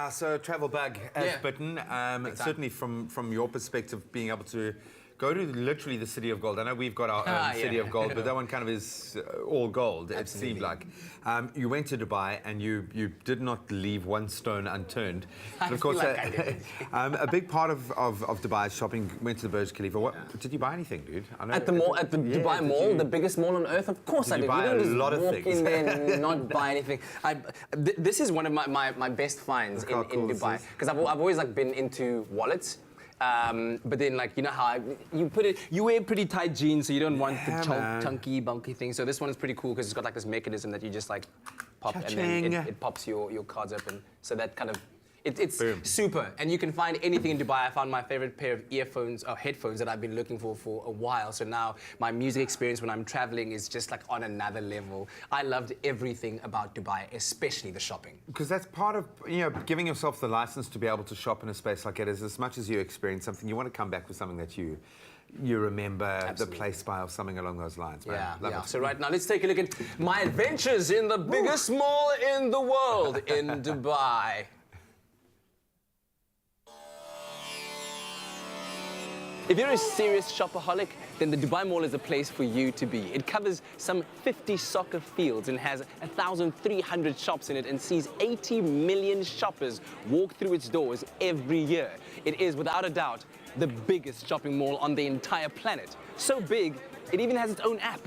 Yeah, so travel bug as bitten. Certainly from your perspective, being able to go to literally the City of Gold. I know we've got our own City of Gold, but that one kind of is all gold, it seemed like. You went to Dubai and you did not leave one stone unturned. But of course, a big part of Dubai shopping went to the Burj Khalifa. What, did you buy anything, dude? I know, at the mall, at the Dubai Mall, the biggest mall on earth? Of course I did. You don't just walk in there and not buy anything. This is one of my best finds in Dubai, because I've always been into wallets. But then, you know how you wear pretty tight jeans, so you don't want the chunky, bulky thing. So this one is pretty cool because it's got this mechanism that you just pop, and then it pops your cards open. So that kind of it's super. And you can find anything in Dubai. I found my favorite pair of earphones or headphones that I've been looking for a while. So now my music experience when I'm traveling is just on another level. I loved everything about Dubai, especially the shopping. Because that's part of giving yourself the license to be able to shop in a space like it is. As much as you experience something, you want to come back with something that you remember the place by or something along those lines, man. Yeah. So right now, let's take a look at my adventures in the biggest mall in the world, in Dubai. If you're a serious shopaholic, then the Dubai Mall is a place for you to be. It covers some 50 soccer fields and has 1,300 shops in it and sees 80 million shoppers walk through its doors every year. It is, without a doubt, the biggest shopping mall on the entire planet. So big, it even has its own app.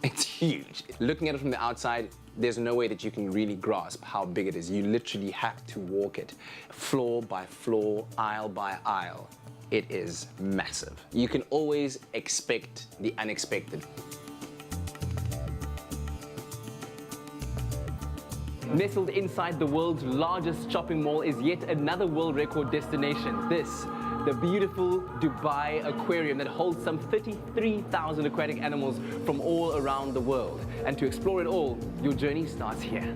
It's huge. Looking at it from the outside, there's no way that you can really grasp how big it is. You literally have to walk it, floor by floor, aisle by aisle. It is massive. You can always expect the unexpected. Nestled inside the world's largest shopping mall is yet another world record destination. This, the beautiful Dubai Aquarium that holds some 33,000 aquatic animals from all around the world. And to explore it all, your journey starts here.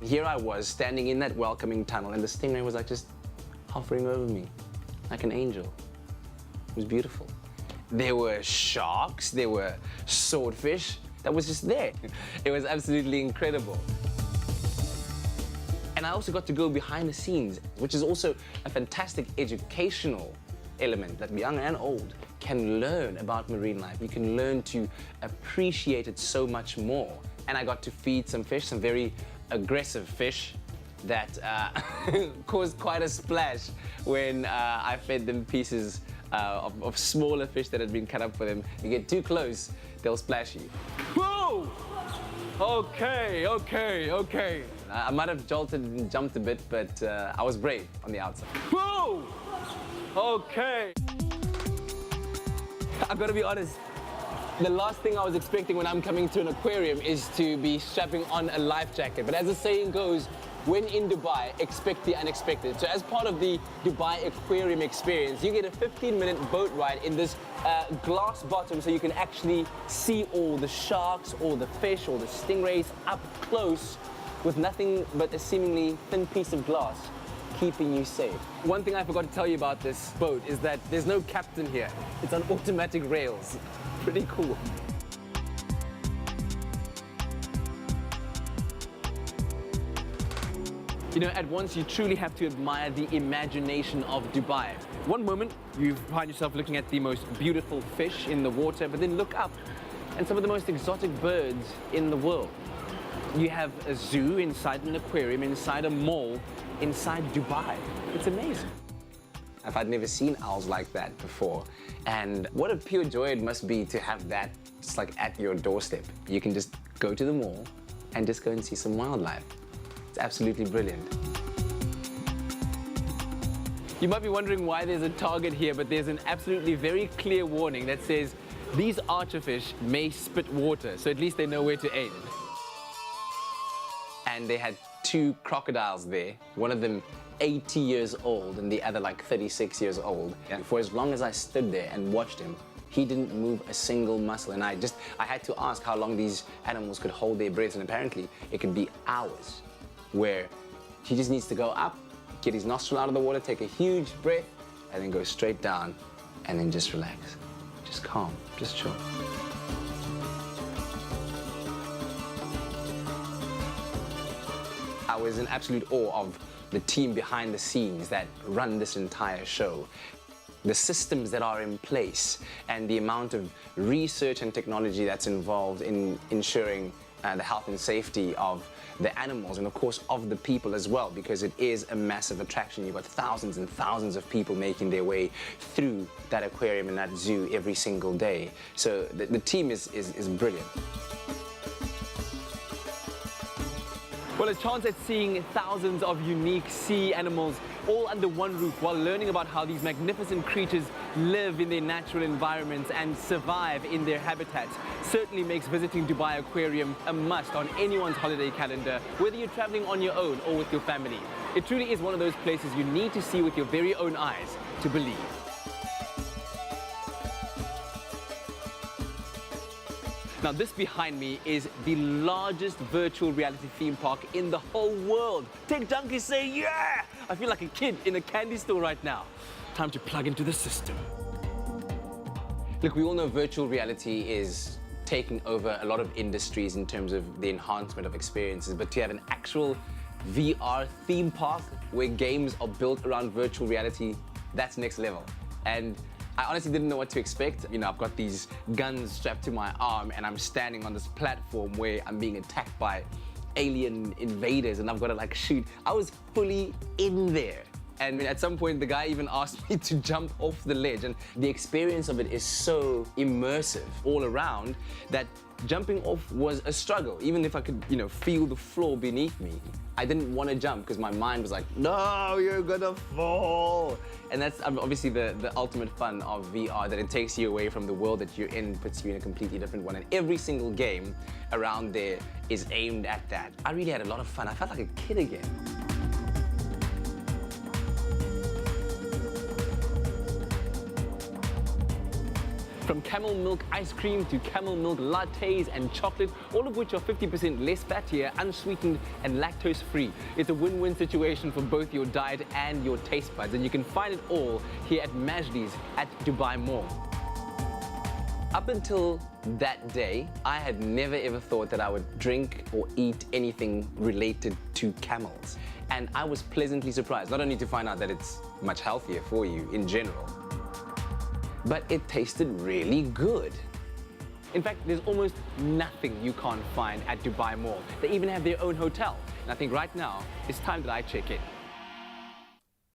Here I was, standing in that welcoming tunnel, and the stingray was just hovering over me, like an angel. It was beautiful. There were sharks, there were swordfish, that was just there. It was absolutely incredible. And I also got to go behind the scenes, which is also a fantastic educational element that young and old can learn about marine life. You can learn to appreciate it so much more. And I got to feed some fish, some very aggressive fish that caused quite a splash when I fed them pieces of smaller fish that had been cut up for them. You get too close, they'll splash you. Whoa! Okay. I might have jolted and jumped a bit, but I was brave on the outside. Whoa! Okay. I've got to be honest. The last thing I was expecting when I'm coming to an aquarium is to be strapping on a life jacket. But as the saying goes, when in Dubai, expect the unexpected. So as part of the Dubai Aquarium experience, you get a 15-minute boat ride in this glass bottom so you can actually see all the sharks, all the fish, all the stingrays up close with nothing but a seemingly thin piece of glass keeping you safe. One thing I forgot to tell you about this boat is that there's no captain here. It's on automatic rails. Pretty cool. You know, at once you truly have to admire the imagination of Dubai. One moment, you find yourself looking at the most beautiful fish in the water, but then look up and some of the most exotic birds in the world. You have a zoo inside an aquarium, inside a mall, inside Dubai. It's amazing. I'd never seen owls like that before. And what a pure joy it must be to have that just at your doorstep. You can just go to the mall and just go and see some wildlife. It's absolutely brilliant. You might be wondering why there's a target here, but there's an absolutely very clear warning that says these archerfish may spit water, so at least they know where to aim. And they had two crocodiles there, one of them 80 years old and the other 36 years old. Yeah. For as long as I stood there and watched him, he didn't move a single muscle. And I had to ask how long these animals could hold their breaths, and apparently it could be hours, where he just needs to go up, get his nostril out of the water, take a huge breath, and then go straight down, and then just relax. Just calm, just chill. I was in absolute awe of the team behind the scenes that run this entire show. The systems that are in place and the amount of research and technology that's involved in ensuring the health and safety of the animals and of course of the people as well, because it is a massive attraction. You've got thousands and thousands of people making their way through that aquarium and that zoo every single day. So the team is brilliant. Well, a chance at seeing thousands of unique sea animals all under one roof while learning about how these magnificent creatures live in their natural environments and survive in their habitats certainly makes visiting Dubai Aquarium a must on anyone's holiday calendar, whether you're traveling on your own or with your family. It truly is one of those places you need to see with your very own eyes to believe. Now, this behind me is the largest virtual reality theme park in the whole world. Take donkeys, say yeah! I feel like a kid in a candy store right now. Time to plug into the system. Look, we all know virtual reality is taking over a lot of industries in terms of the enhancement of experiences, but to have an actual VR theme park where games are built around virtual reality, that's next level. And I honestly didn't know what to expect. You know, I've got these guns strapped to my arm and I'm standing on this platform where I'm being attacked by alien invaders and I've got to like shoot. I was fully in there. And at some point, the guy even asked me to jump off the ledge. And the experience of it is so immersive all around that jumping off was a struggle. Even if I could, you know, feel the floor beneath me, I didn't want to jump because my mind was like, no, you're gonna fall. And that's obviously the ultimate fun of VR, that it takes you away from the world that you're in, puts you in a completely different one. And every single game around there is aimed at that. I really had a lot of fun. I felt like a kid again. From camel milk ice cream to camel milk lattes and chocolate, all of which are 50% less fattier, unsweetened, and lactose-free. It's a win-win situation for both your diet and your taste buds, and you can find it all here at Majdi's at Dubai Mall. Up until that day, I had never ever thought that I would drink or eat anything related to camels. And I was pleasantly surprised, not only to find out that it's much healthier for you in general, but it tasted really good. In fact, there's almost nothing you can't find at Dubai Mall. They even have their own hotel. And I think right now, it's time that I check in.